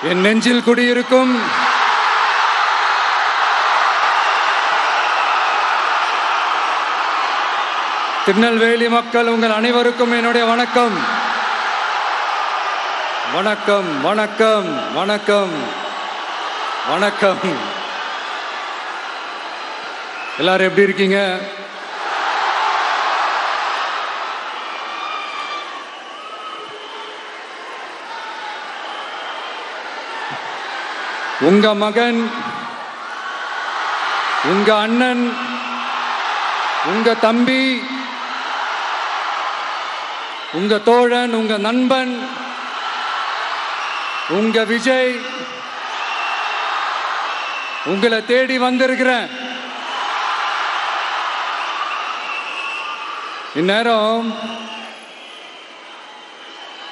என் நெஞ்சில் குடியிருக்கும் திருநெல்வேலி மக்கள் உங்கள் அனைவருக்கும் என்னுடைய வணக்கம். வணக்கம் வணக்கம் வணக்கம் வணக்கம். எல்லாரும் எப்படி இருக்கீங்க? உங்க மகன், உங்க அண்ணன், உங்க தம்பி, உங்க தோழன், உங்க நண்பன், உங்க விஜய் உங்களை தேடி வந்திருக்கிறேன். இந்நேரம்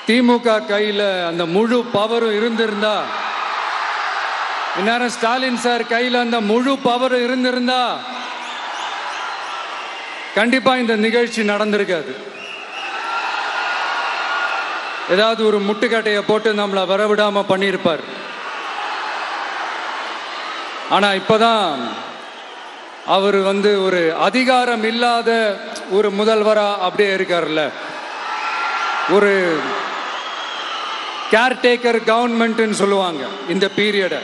திமுக கையில் அந்த முழு பவரும் இருந்திருந்தா, இந்நேரம் ஸ்டாலின் சார் கையில் அந்த முழு பவரும் இருந்திருந்தா கண்டிப்பா இந்த நிகழ்ச்சி நடந்திருக்காது. ஏதாவது ஒரு முட்டுக்கட்டையை போட்டு நம்மளை வரவிடாம பண்ணியிருப்பார். ஆனா இப்பதான் அவர் ஒரு அதிகாரம் இல்லாத ஒரு முதல்வரா அப்படியே இருக்காருல்ல, ஒரு கேர்டேக்கர் கவர்மெண்ட்னு சொல்லுவாங்க இந்த பீரியட.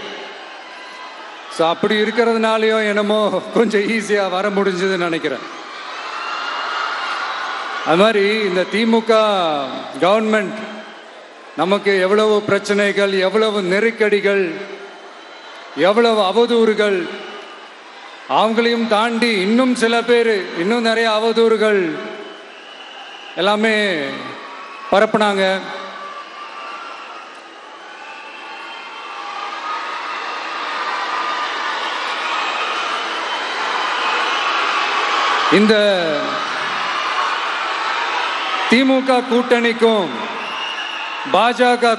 ஸோ அப்படி இருக்கிறதுனாலயோ என்னமோ கொஞ்சம் ஈஸியா வர முடிஞ்சதுன்னு நினைக்கிறேன். அது மாதிரி இந்த திமுக கவர்மெண்ட் நமக்கு எவ்வளவு பிரச்சனைகள், எவ்வளவு நெருக்கடிகள், எவ்வளவு அவதூறுகள், அவங்களையும் தாண்டி இன்னும் சில பேர் இன்னும் நிறைய அவதூறுகள் எல்லாமே பரப்புனாங்க. இந்த திமுக கூட்டணிக்கும் பாஜக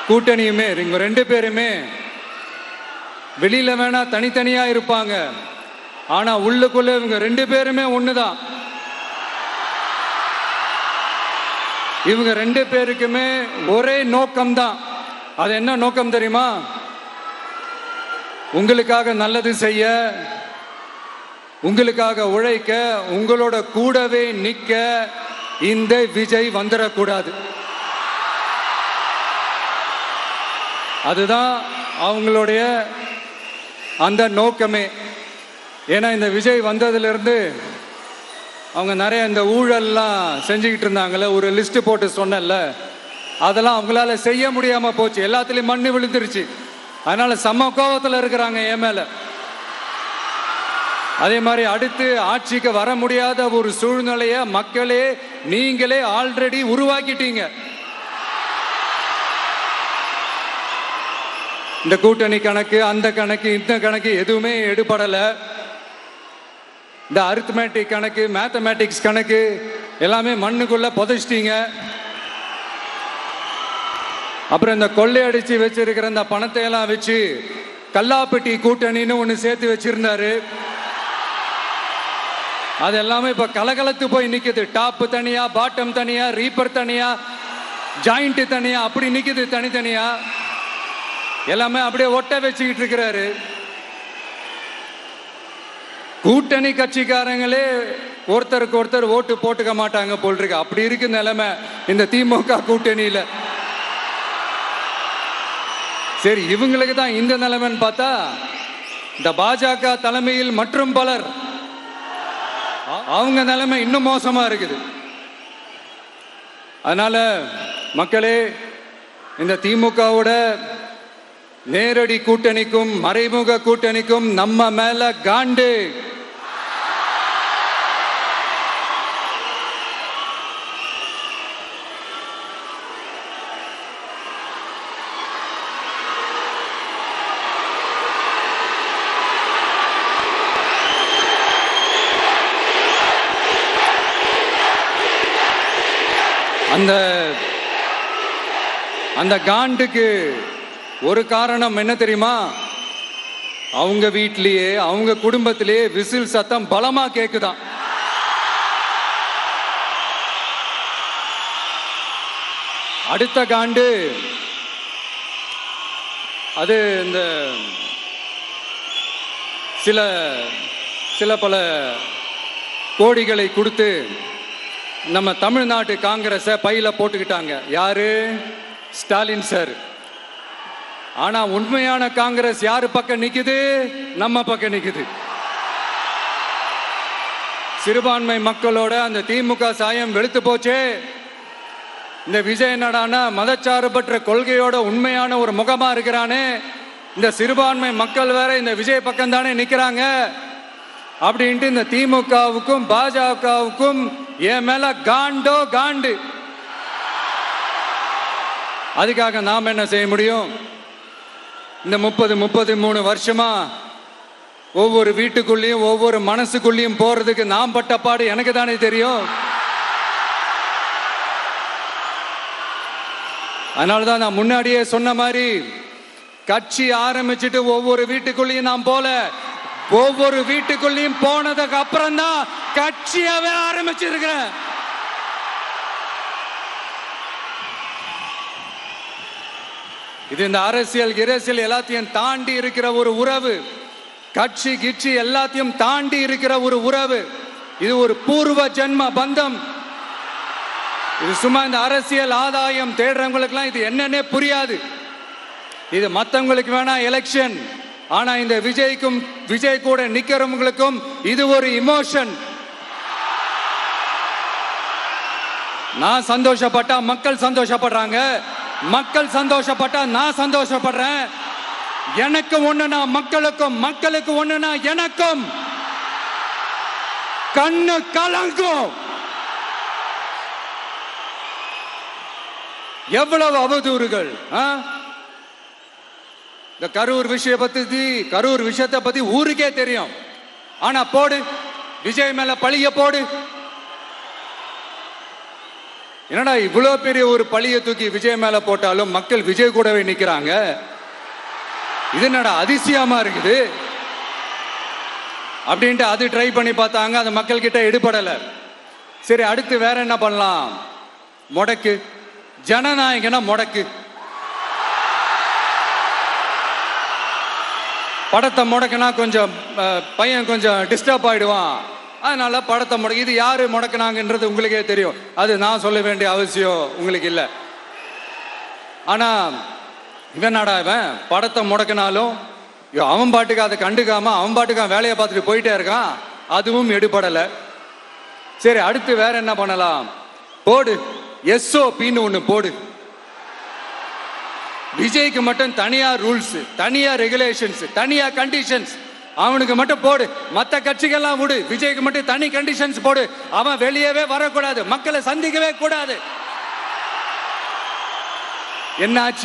கூட்டணியுமே இவங்க ரெண்டு பேருமே வெளியில வேணா தனித்தனியா இருப்பாங்க, ஆனா உள்ளுக்குள்ள இவங்க ரெண்டு பேருமே ஒண்ணுதான். இவங்க ரெண்டு பேருக்குமே ஒரே நோக்கம்தான். அது என்ன நோக்கம் தெரியுமா? உங்களுக்காக நல்லது செய்ய, உங்களுக்காக உழைக்க, உங்களோட கூடவே நிக்க இந்த விஜய் வந்துடக்கூடாது. அதுதான் அவங்களுடைய அந்த நோக்கமே. ஏன்னா இந்த விஜய் வந்ததிலிருந்து அவங்க நிறைய இந்த ஊழல்லாம் செஞ்சுக்கிட்டு இருந்தாங்கல்ல, ஒரு லிஸ்ட் போட்டு சொன்னல, அதெல்லாம் அவங்களால செய்ய முடியாம போச்சு. எல்லாத்துலயும் மண்ணு விழுந்துருச்சு. அதனால செம்ம கோபத்தில் இருக்கிறாங்க என் மேல. அதே மாதிரி அடுத்து ஆட்சிக்கு வர முடியாத ஒரு சூழ்நிலைய மக்களே நீங்களே ஆல்ரெடி உருவாக்கிட்டீங்க. இந்த கூட்டணி கணக்கு, அந்த கணக்கு, இந்த கணக்கு எதுவுமே எடுபடல. இந்த அரித்மேட்டிக் கணக்கு, மேத்தமேட்டிக்ஸ் கணக்கு எல்லாமே மண்ணுக்குள்ள புதைச்சிட்டீங்க. அப்புறம் இந்த கொள்ளையடிச்சு வச்சிருக்கிற இந்த பணத்தை எல்லாம் வச்சு கல்லாப்பட்டி கூட்டணின்னு ஒன்று சேர்த்து வச்சிருந்தாரு. அது எல்லாமே இப்ப கலகலத்து போய் நிக்குது. டாப் தனியா, பாட்டம் தனியா, ரீப்பர் தனியா, ஜாயிண்ட் தனியா, அப்படி நிக்குது தனித்தனியா. எல்லாமே அப்படியே ஒட்ட வச்சுக்கிட்டு இருக்கிறாரு. கூட்டணி கட்சிக்காரங்களே ஒருத்தருக்கு ஒருத்தர் ஓட்டு போட்டுக்க மாட்டாங்க போல் இருக்கு. அப்படி இருக்கு நிலைமை இந்த திமுக கூட்டணியில. சரி, இவங்களுக்கு தான் இந்த நிலைமைன்னு பார்த்தா இந்த பாஜக தலைமையில் மற்றும் பலர் அவங்க நிலைமை இன்னும் மோசமா இருக்குது. அதனால மக்களே, இந்த திமுகவோட நேரடி கூட்டணிக்கும் மறைமுக கூட்டணிக்கும் நம்ம மேல காண்டு. அந்த காண்டுக்கு ஒரு காரணம் என்ன தெரியுமா? அவங்க வீட்லயே, அவங்க குடும்பத்திலேயே விசில் சத்தம் பலமா கேக்குதான். அடுத்த காண்டு அது இந்த சில சில பல கோடிகளை கொடுத்து நம்ம தமிழ்நாட்டு காங்கிரஸை பையில போட்டுக்கிட்டாங்க. யாரு? ஸ்டாலின் சார். ஆனா உண்மையான காங்கிரஸ் யாரு பக்கம் நிக்குது? நம்ம பக்கம் நிக்குது. சிறுபான்மை மக்களோட அந்த திமுக சாயம் வெளுத்து போச்சே. இந்த விஜய் என்னடானா மதச்சார்பற்ற கொள்கையோட உண்மையான ஒரு முகமா இருக்கிறானே. இந்த சிறுபான்மை மக்கள் வேற இந்த விஜய் பக்கம் தானே நிக்கிறாங்க அப்படின்ட்டு இந்த திமுகவுக்கும் பாஜகவுக்கும் என் மேல காண்டோ காண்டு. அதுக்காக நாம் என்ன செய்ய முடியும்? இந்த 33 வருஷமா ஒவ்வொரு வீட்டுக்குள்ளேயும் ஒவ்வொரு மனசுக்குள்ளேயும் போறதுக்கு நாம் பட்ட பாடு எனக்கு தானே தெரியும். அதனாலதான் நான் முன்னாடியே சொன்ன மாதிரி கட்சி ஆரம்பிச்சுட்டு ஒவ்வொரு வீட்டுக்குள்ளேயும் நான் போல, ஒவ்வொரு வீட்டுக்குள்ளேயும் போனதுக்கு அப்புறம் தான் கட்சியாவே ஆரம்பிச்சிருக்கிறேன். இது இந்த அரசியல் எல்லாத்தையும் தாண்டி இருக்கிற ஒரு உறவு. கட்சி கிட்சி எல்லாத்தையும் தாண்டி இருக்கிற ஒரு உறவு. இது ஒரு பூர்வ ஜென்ம பந்தம். இது சும்மா இந்த அரசியல் ஆதாயம் தேடுறவங்களுக்குலாம் இது என்னன்னே புரியாது. இது மற்றவங்களுக்கு வேணா எலெக்ஷன். ஆனா இந்த விஜய் கூட நிக்கிறவங்களுக்கும் இது ஒரு இமோஷன். நான் சந்தோஷப்பட்டா மக்கள் சந்தோஷப்படுறாங்க, மக்கள் சந்தோஷப்பட்டா நான் சந்தோஷப்படுறேன். எனக்கு ஒண்ணுனா மக்களுக்கும், மக்களுக்கு ஒண்ணுனா எனக்கும். கண்ணு கலங்கும். எவ்வளவு அவதூறுகள். இந்த கரூர் விஷயத்தை பத்தி ஊருக்கே தெரியும். ஆனா போடு, விஜய் மேல பழிய போடு. என்னடா இவ்வளவு பெரிய ஒரு பழிய தூக்கி விஜய் மேல போட்டாலும் மக்கள் விஜய் கூடவே நிக்கிறாங்க. இது என்னடா அதிசயமா இருக்குது அப்படின்ட்டு அது ட்ரை பண்ணி பார்த்தாங்க. அந்த மக்கள் கிட்ட எடுபடல. சரி, அடுத்து வேற என்ன பண்ணலாம்? முடக்கு. ஜனநாயகனா முடக்கு. படத்தை முடக்கினா கொஞ்சம் பையன் கொஞ்சம் டிஸ்டர்ப் ஆயிடுவான். அதனால படத்தை முடக்கு. இது யாரு முடக்கினாங்கன்றது உங்களுக்கே தெரியும். அது நான் சொல்ல வேண்டிய அவசியம் உங்களுக்கு இல்லை. ஆனா இவன் படத்தை முடக்கினாலும் அவன் பாட்டுக்கு அதை கண்டுக்காம அவன் பாட்டுக்கு வேலையை பார்த்துட்டு போயிட்டே இருக்கான். அதுவும் எடுபடல. சரி, அடுத்து வேற என்ன பண்ணலாம்? போடு, SOPன்னு ஒண்ணு போடு. விஜய்க்கு மட்டும் தனியா ரூல்ஸ், தனியா ரெகுலேஷன்ஸ், தனியா கண்டிஷன்ஸ். அவனுக்கு மட்டும் போடு. மற்ற கட்சிகள்லாம் விடு. விஜய்க்கு மட்டும் தனி கண்டிஷன்ஸ் போடு. அவன் வெளியவே வரக்கூடாது, மக்களை சந்திக்கவே கூடாது. என்னாச்சு?